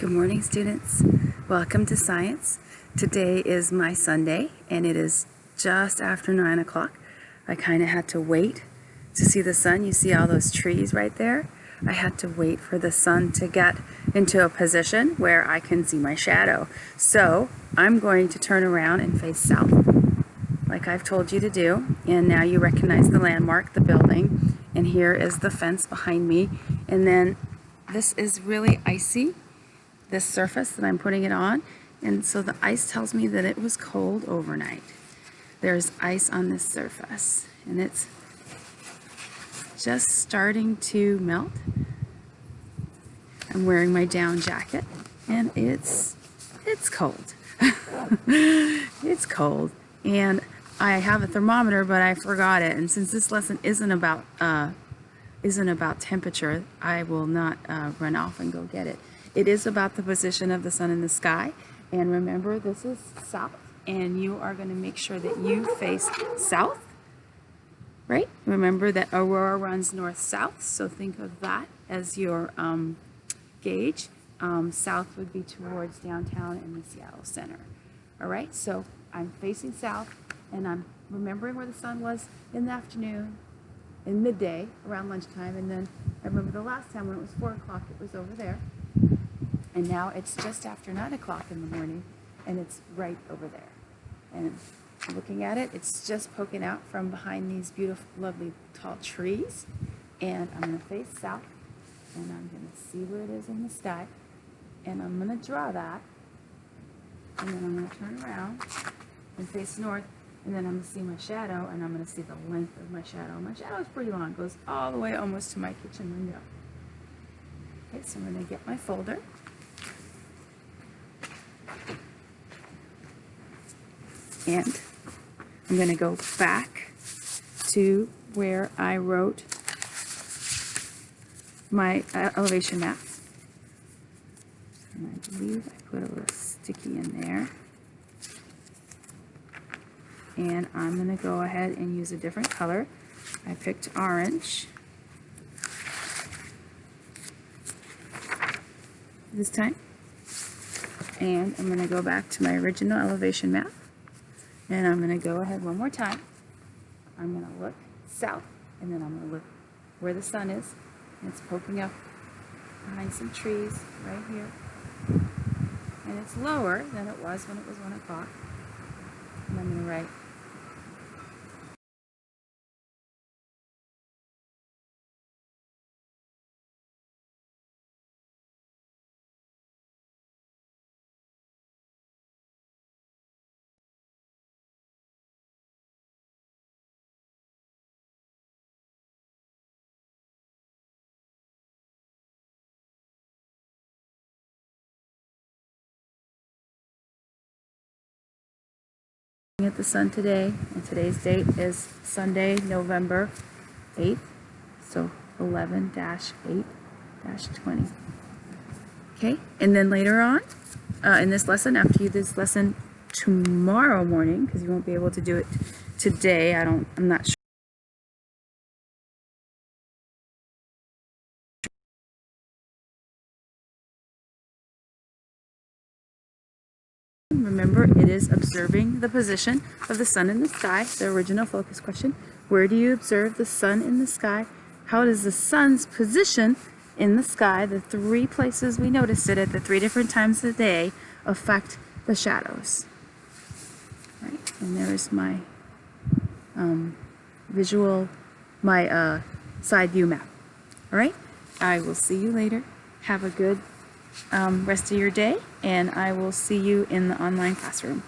Good morning, students. Welcome to science. Today is my Sunday, and it is just after 9 o'clock. I kind of had to wait to see the sun. You see all those trees right there? I had to wait for the sun to get into a position where I can see my shadow. So I'm going to turn around and face south, like I've told you to do. And now you recognize the landmark, the building. And here is the fence behind me. And then this is really icy, this surface that I'm putting it on, and so the ice tells me that it was cold overnight. There's ice on this surface and it's just starting to melt. I'm wearing my down jacket and it's cold. It's cold, and I have a thermometer, but I forgot it, and since this lesson isn't about temperature, I will not run off and go get it. It is about the position of the sun in the sky. And remember, this is south, and you are going to make sure that you face south, right? Remember that aurora runs north-south, so think of that as your gauge. South would be towards downtown and the Seattle Center. All right, so I'm facing south, and I'm remembering where the sun was in the afternoon, in midday, around lunchtime, and then I remember the last time when it was 4 o'clock, it was over there. And now it's just after 9 o'clock in the morning, and it's right over there. And looking at it, it's just poking out from behind these beautiful, lovely, tall trees. And I'm going to face south, and I'm going to see where it is in the sky. And I'm going to draw that. And then I'm going to turn around and face north. And then I'm going to see my shadow, and I'm going to see the length of my shadow. My shadow is pretty long. It goes all the way almost to my kitchen window. Okay, so I'm going to get my folder. And I'm going to go back to where I wrote my elevation map. And I believe I put a little sticky in there. And I'm going to go ahead and use a different color. I picked orange this time. And I'm going to go back to my original elevation map. And I'm going to go ahead one more time. I'm going to look south, and then I'm going to look where the sun is. And it's poking up behind some trees right here. And it's lower than it was when it was 1 o'clock. And I'm going to write at the sun today, and today's date is Sunday, November 8th, so 11-8-20. Okay, and then later on in this lesson, after you do this lesson tomorrow morning, because you won't be able to do it today, I'm not sure. Remember, it is observing the position of the sun in the sky, the original focus question. Where do you observe the sun in the sky? How does the sun's position in the sky, the 3 places we noticed it at the 3 different times of the day, affect the shadows? Right, and there's my side view map. All right, I will see you later. Have a good rest of your day, and I will see you in the online classroom.